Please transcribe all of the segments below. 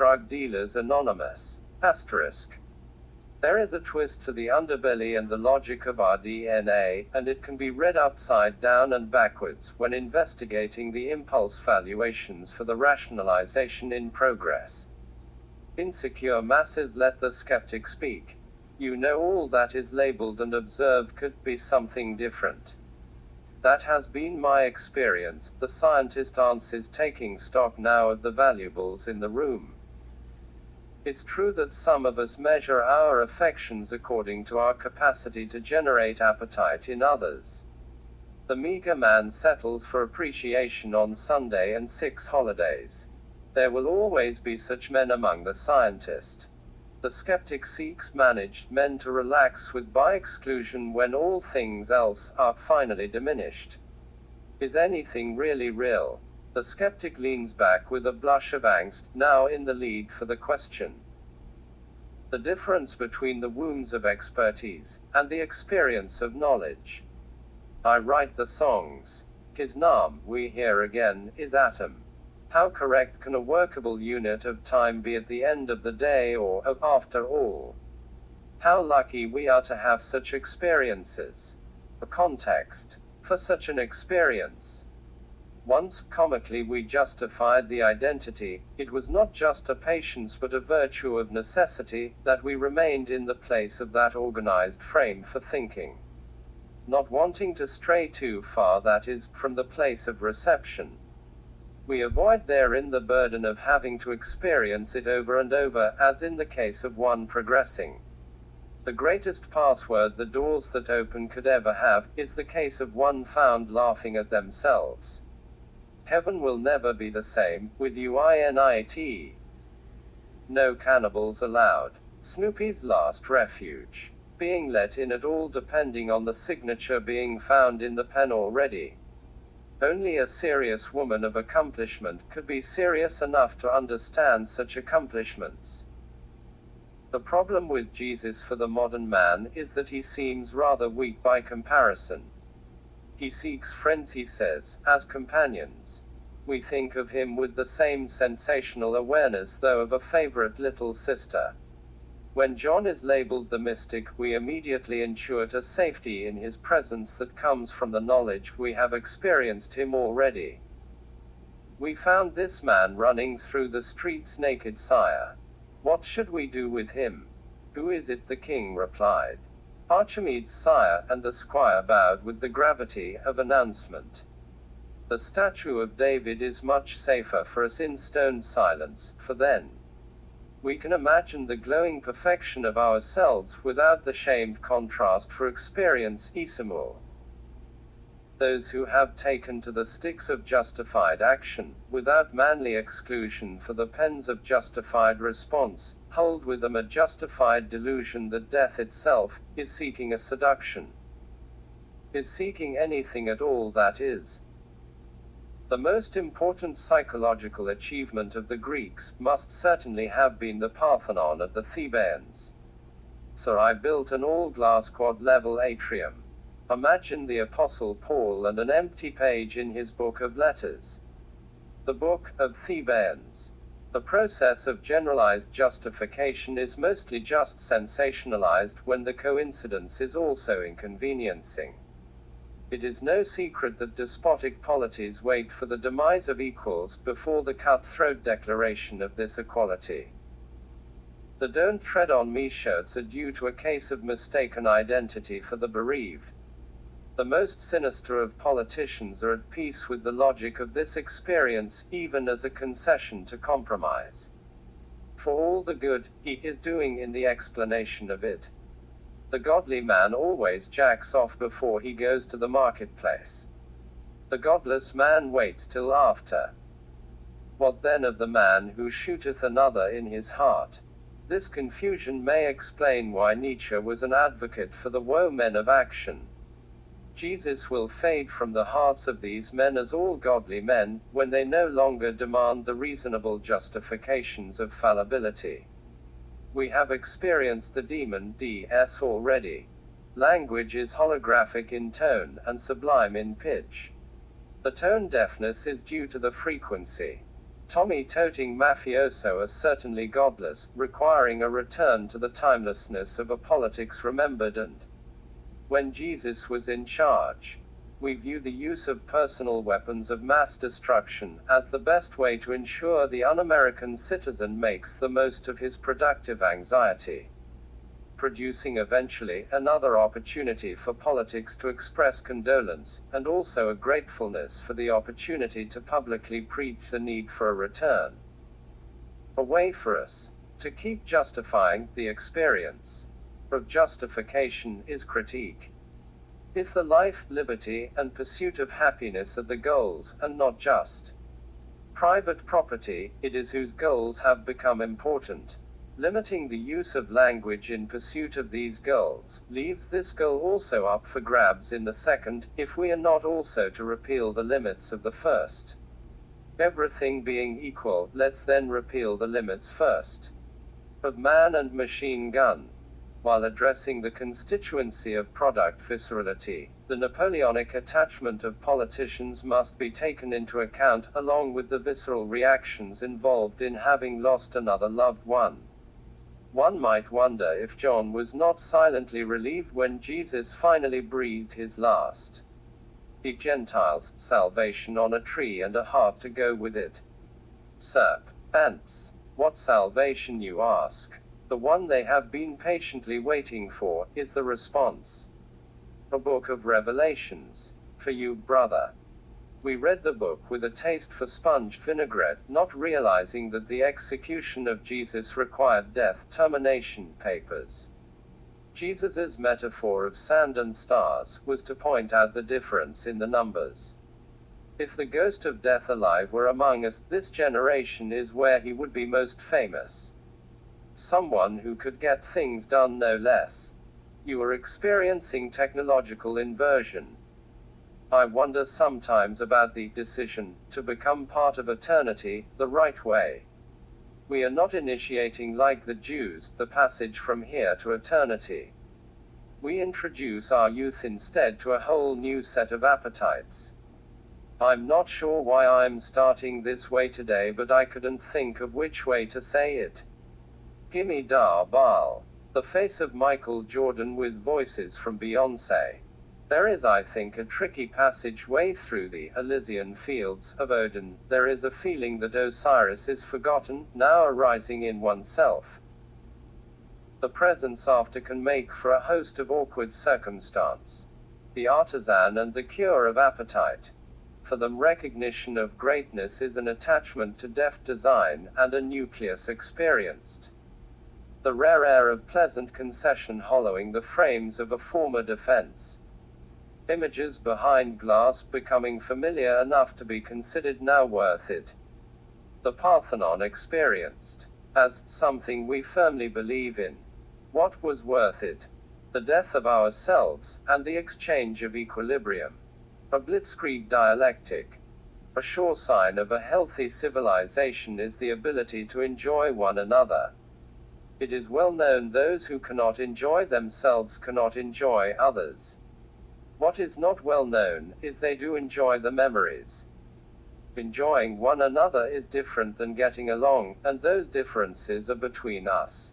Drug Dealers Anonymous. Asterisk. There is a twist to the underbelly and the logic of our DNA, and it can be read upside down and backwards when investigating the impulse valuations for the rationalization in progress. Insecure masses let the skeptic speak. You know, all that is labeled and observed could be something different. That has been my experience, the scientist answers, taking stock now of the valuables in the room. It's true that some of us measure our affections according to our capacity to generate appetite in others. The meager man settles for appreciation on Sunday and 6 holidays. There will always be such men among the scientists. The skeptic seeks managed men to relax with by exclusion when all things else are finally diminished. Is anything really real? The skeptic leans back with a blush of angst, now in the lead for the question. The difference between the wombs of expertise and the experience of knowledge. I write the songs. His name, we hear again, is atom. How correct can a workable unit of time be at the end of the day, or of after all? How lucky we are to have such experiences. A context for such an experience. Once, comically, we justified the identity. It was not just a patience but a virtue of necessity, that we remained in the place of that organized frame for thinking. Not wanting to stray too far, that is, from the place of reception. We avoid therein the burden of having to experience it over and over, as in the case of one progressing. The greatest password the doors that open could ever have, is the case of one found laughing at themselves. Heaven will never be the same, with UINIT. No cannibals allowed. Snoopy's last refuge. Being let in at all depending on the signature being found in the pen already. Only a serious woman of accomplishment could be serious enough to understand such accomplishments. The problem with Jesus for the modern man is that he seems rather weak by comparison. He seeks friends, he says, as companions. We think of him with the same sensational awareness though of a favorite little sister. When John is labeled the mystic, we immediately intuit a safety in his presence that comes from the knowledge we have experienced him already. We found this man running through the streets naked, sire. What should we do with him? Who is it? The king replied. Archimedes, sire, and the squire bowed with the gravity of announcement. The statue of David is much safer for us in stone silence, for then we can imagine the glowing perfection of ourselves without the shamed contrast for experience, Isamuel. Those who have taken to the sticks of justified action, without manly exclusion for the pens of justified response, hold with them a justified delusion that death itself is seeking a seduction. Is seeking anything at all, that is. The most important psychological achievement of the Greeks must certainly have been the Parthenon of the Thebaeans. So I built an all-glass quad-level atrium. Imagine the Apostle Paul and an empty page in his book of letters. The Book of Thebaeans. The process of generalized justification is mostly just sensationalized when the coincidence is also inconveniencing. It is no secret that despotic polities wait for the demise of equals before the cutthroat declaration of this equality. The "Don't Tread on Me" shirts are due to a case of mistaken identity for the bereaved. The most sinister of politicians are at peace with the logic of this experience, even as a concession to compromise. For all the good he is doing in the explanation of it. The godly man always jacks off before he goes to the marketplace. The godless man waits till after. What then of the man who shooteth another in his heart? This confusion may explain why Nietzsche was an advocate for the woe men of action. Jesus will fade from the hearts of these men as all godly men, when they no longer demand the reasonable justifications of fallibility. We have experienced the demon DS already. Language is holographic in tone, and sublime in pitch. The tone deafness is due to the frequency. Tommy-toting mafioso are certainly godless, requiring a return to the timelessness of a politics remembered and when Jesus was in charge. We view the use of personal weapons of mass destruction as the best way to ensure the un-American citizen makes the most of his productive anxiety, producing eventually another opportunity for politics to express condolence, and also a gratefulness for the opportunity to publicly preach the need for a return. A way for us to keep justifying the experience of justification is critique. If the life, liberty, and pursuit of happiness are the goals, and not just private property, it is whose goals have become important. Limiting the use of language in pursuit of these goals leaves this goal also up for grabs in the second, if we are not also to repeal the limits of the first. Everything being equal, let's then repeal the limits first of man and machine gun. While addressing the constituency of product viscerality, the Napoleonic attachment of politicians must be taken into account, along with the visceral reactions involved in having lost another loved one. One might wonder if John was not silently relieved when Jesus finally breathed his last. The Gentiles, salvation on a tree and a heart to go with it. Serp. Ants. What salvation, you ask? The one they have been patiently waiting for, is the response. A book of revelations. For you, brother. We read the book with a taste for sponge vinaigrette, not realizing that the execution of Jesus required death termination papers. Jesus's metaphor of sand and stars was to point out the difference in the numbers. If the ghost of death alive were among us, this generation is where he would be most famous. Someone who could get things done, no less. You are experiencing technological inversion. I wonder sometimes about the decision to become part of eternity the right way. We are not initiating, like the Jews, the passage from here to eternity. We introduce our youth instead to a whole new set of appetites. I'm not sure why I'm starting this way today, but I couldn't think of which way to say it. Gimme da Baal. The face of Michael Jordan with voices from Beyoncé. There is, I think, a tricky passageway through the Elysian fields of Odin. There is a feeling that Osiris is forgotten, now arising in oneself. The presence after can make for a host of awkward circumstance. The artisan and the cure of appetite. For them, recognition of greatness is an attachment to deft design, and a nucleus experienced. The rare air of pleasant concession hollowing the frames of a former defense. Images behind glass becoming familiar enough to be considered now worth it. The Parthenon experienced as something we firmly believe in. What was worth it? The death of ourselves, and the exchange of equilibrium. A blitzkrieg dialectic. A sure sign of a healthy civilization is the ability to enjoy one another. It is well known those who cannot enjoy themselves cannot enjoy others. What is not well known is they do enjoy the memories. Enjoying one another is different than getting along, and those differences are between us.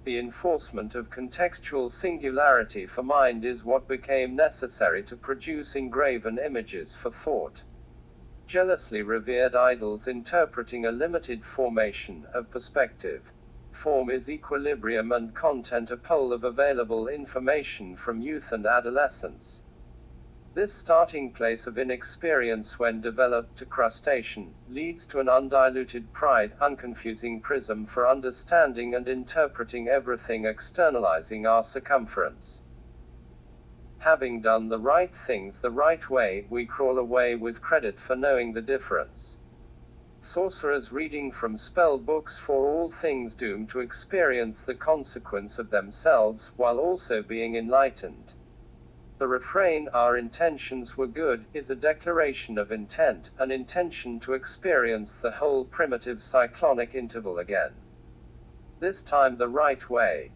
The enforcement of contextual singularity for mind is what became necessary to produce engraven images for thought. Jealously revered idols interpreting a limited formation of perspective. Form is equilibrium and content a pole of available information from youth and adolescence. This starting place of inexperience, when developed to crustacean, leads to an undiluted pride, unconfusing prism for understanding and interpreting everything, externalizing our circumference. Having done the right things the right way, we crawl away with credit for knowing the difference. Sorcerers reading from spell books for all things doomed to experience the consequence of themselves, while also being enlightened. The refrain, "Our intentions were good," is a declaration of intent, an intention to experience the whole primitive cyclonic interval again. This time the right way.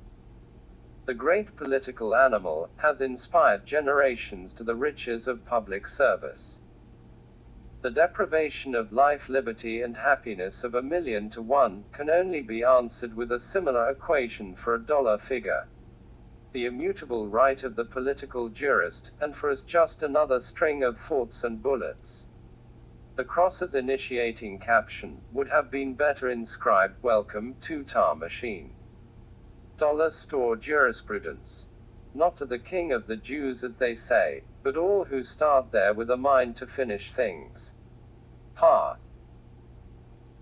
The great political animal has inspired generations to the riches of public service. The deprivation of life, liberty, and happiness of 1,000,000 to 1 can only be answered with a similar equation for a dollar figure. The immutable right of the political jurist, and for us just another string of thoughts and bullets. The Cross's initiating caption would have been better inscribed, "Welcome to Tar Machine." Dollar store jurisprudence. Not to the king of the Jews as they say, but all who start there with a mind to finish things. Ha!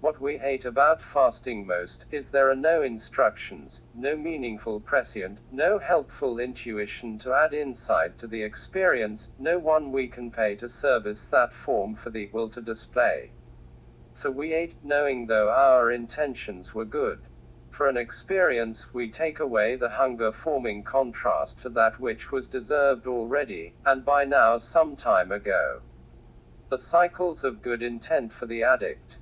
What we hate about fasting most is there are no instructions, no meaningful prescient, no helpful intuition to add insight to the experience, no one we can pay to service that form for the will to display. So we ate, knowing though our intentions were good. For an experience, we take away the hunger forming contrast to that which was deserved already, and by now some time ago. The cycles of good intent for the addict.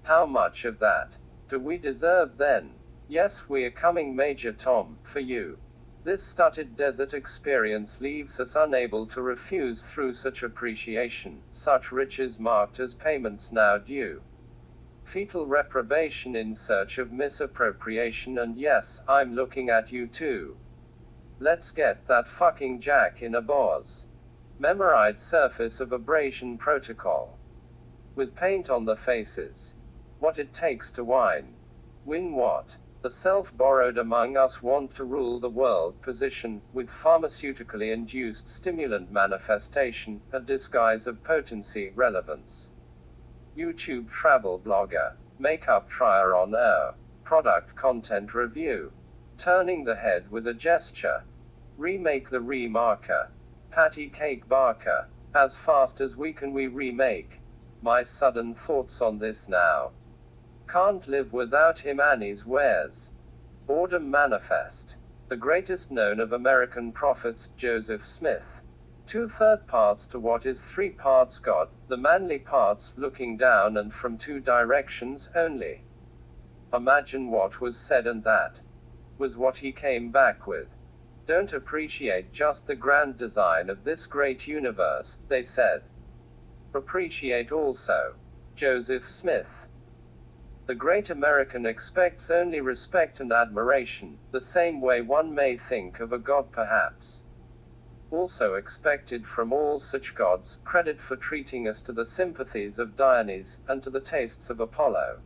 How much of that do we deserve then? Yes, we are coming, Major Tom, for you. This stuttered desert experience leaves us unable to refuse through such appreciation, such riches marked as payments now due. Fetal reprobation in search of misappropriation, and yes, I'm looking at you too. Let's get that fucking jack in a boz. Memorized surface of abrasion protocol. With paint on the faces. What it takes to win what? The self-borrowed among us want to rule the world position, with pharmaceutically induced stimulant manifestation, a disguise of potency, relevance. YouTube travel blogger. Makeup trier on air. Product content review. Turning the head with a gesture. Remake the remarker. Patty cake barker. As fast as we can we remake. My sudden thoughts on this now. Can't live without him, Annie's wares. Boredom manifest. The greatest known of American prophets, Joseph Smith. 2/3 parts to what is 3 parts God, the manly parts looking down and from 2 directions only. Imagine what was said, and that was what he came back with. Don't appreciate just the grand design of this great universe, they said. Appreciate also Joseph Smith. The great American expects only respect and admiration, the same way one may think of a god perhaps. Also expected from all such gods, credit for treating us to the sympathies of Dionys, and to the tastes of Apollo.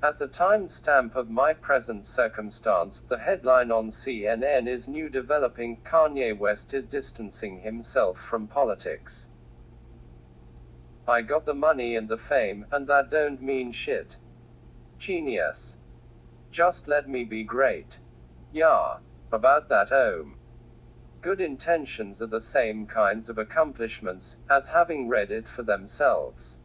As a time stamp of my present circumstance, the headline on CNN is New Developing, Kanye West is distancing himself from politics. I got the money and the fame, and that don't mean shit. Genius. Just let me be great. Yeah. About that good intentions are the same kinds of accomplishments, as having read it for themselves.